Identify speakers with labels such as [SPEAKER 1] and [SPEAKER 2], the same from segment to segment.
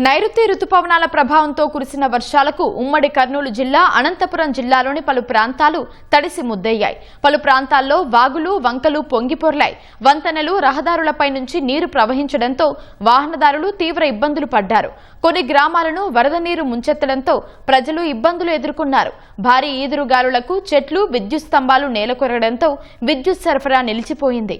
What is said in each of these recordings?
[SPEAKER 1] నైరుతి రుతుపవనాల ప్రభావంతో కురిసిన వర్షాలకు ఉమ్మడి కర్నూలు జిల్లా అనంతపురం జిల్లాలోని పలు ప్రాంతాలు తడిసి ముద్దయ్యాయి. పలు ప్రాంతాల్లో వాగులు వంకలు పొంగిపొర్లాయి. వంతెనలు రహదారులపై నుంచి నీరు ప్రవహించడంతో వాహనదారులు తీవ్ర ఇబ్బందులు పడ్డారు. కొన్ని గ్రామాలను వరద నీరు ముంచెత్తడంతో ప్రజలు ఇబ్బందులు ఎదుర్కొన్నారు. భారీ ఈదురుగాలులకు చెట్లు విద్యుత్ స్తంభాలు నేలకొరగడంతో విద్యుత్ సరఫరా నిలిచిపోయింది.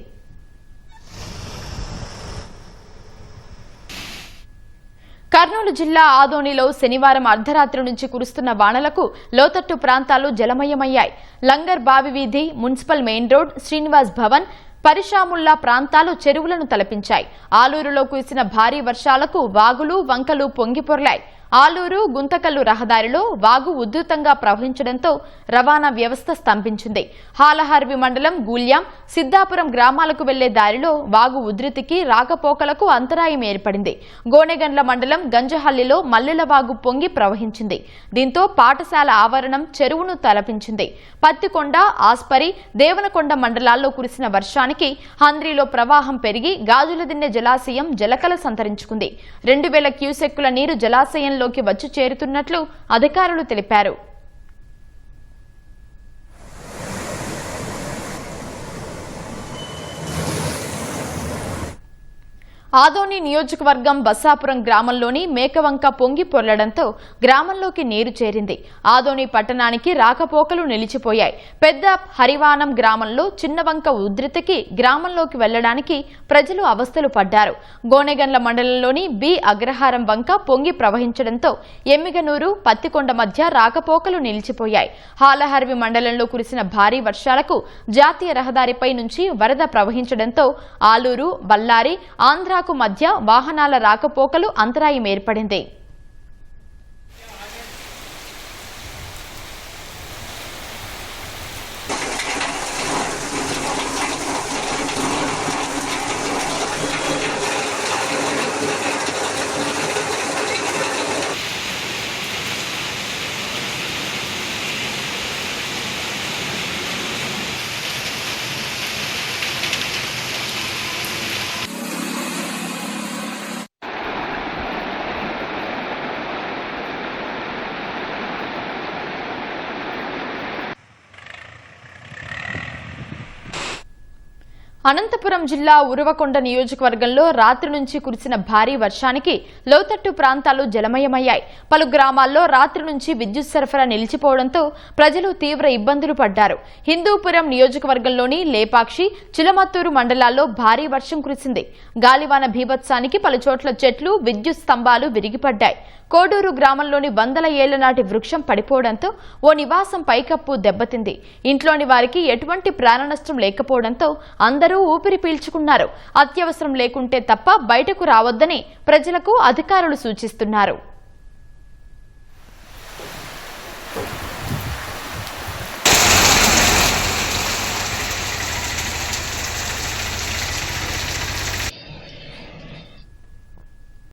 [SPEAKER 1] కర్నూలు జిల్లా ఆదోనిలో శనివారం అర్ధరాత్రి నుంచి కురుస్తున్న వానలకు లోతట్టు ప్రాంతాలు జలమయమయ్యాయి. లంగర్ బావి వీధి, municipal main road, Srinivas Bhavan, Parishamulla ప్రాంతాలు చెరువులను తలపించాయి. ఆలూరులో కురిసిన భారీ వర్షాలకు వాగులు వంకలు పొంగిపొర్లాయి. ఆలూరు గుంతకల్లు రహదారిలో వాగు ఉధృతంగా ప్రవహించడంతో రవాణా వ్యవస్థ స్తంభించింది. హాలహర్వి మండలం గూల్యాం, సిద్దాపురం గ్రామాలకు వెళ్లే దారిలో వాగు ఉధృతికి రాకపోకలకు అంతరాయం ఏర్పడింది. గోనెగండ్ల మండలం గంజహల్లిలో మల్లెల వాగు పొంగి ప్రవహించింది. దీంతో పాఠశాల ఆవరణం చెరువును తలపించింది. పత్తికొండ, ఆస్పరి, దేవనకొండ మండలాల్లో కురిసిన వర్షానికి హంద్రీలో ప్రవాహం పెరిగి గాజులదిన్నె జలాశయం జలకల సంతరించుకుంది. 2000 క్యూసెక్కుల నీరు జలాశయం లోకి వచ్చి చేరుతున్నట్లు అధికారులు తెలిపారు. ఆదోని నియోజకవర్గం బస్సాపురం గ్రామంలోని మేకవంక పొంగి పొర్లడంతో గ్రామంలోకి నీరు చేరింది. ఆదోని పట్టణానికి రాకపోకలు నిలిచిపోయాయి. పెద్ద హరివానం గ్రామంలో చిన్నవంక ఉధృతికి గ్రామంలోకి వెళ్లడానికి ప్రజలు అవస్థలు పడ్డారు. గోనెగండ్ల మండలంలోని బి అగ్రహారం వంక పొంగి ప్రవహించడంతో ఎమ్మిగనూరు, పత్తికొండ మధ్య రాకపోకలు నిలిచిపోయాయి. హాలహర్వి మండలంలో కురిసిన భారీ వర్షాలకు జాతీయ రహదారిపై నుంచి వరద ప్రవహించడంతో ఆలూరు, బళ్ళారి, ఆంధ్ర మధ్య వాహనాల రాకపోకలు అంతరాయం ఏర్పడింది. అనంతపురం జిల్లా ఉరవకొండ నియోజకవర్గంలో రాత్రి నుంచి కురిసిన భారీ వర్షానికి లోతట్టు ప్రాంతాలు జలమయమయ్యాయి. పలు గ్రామాల్లో రాత్రి నుంచి విద్యుత్ సరఫరా నిలిచిపోవడంతో ప్రజలు తీవ్ర ఇబ్బందులు పడ్డారు. హిందూపురం నియోజకవర్గంలోని లేపాక్షి, చిలమత్తూరు మండలాల్లో భారీ వర్షం కురిసింది. గాలివాన బీభత్సానికి పలుచోట్ల చెట్లు, విద్యుత్ స్తంభాలు విరిగిపడ్డాయి. కోడూరు గ్రామంలోని 100 ఏళ్ల నాటి వృక్షం పడిపోవడంతో ఓ నివాసం పైకప్పు దెబ్బతింది. ఇంట్లోని వారికి ఎటువంటి ప్రాణనష్టం లేకపోవడంతో అందరూ ఊపిరి పీల్చుకున్నారు. అత్యవసరం లేకుంటే తప్ప బయటకు రావద్దని ప్రజలకు అధికారులు సూచిస్తున్నారు.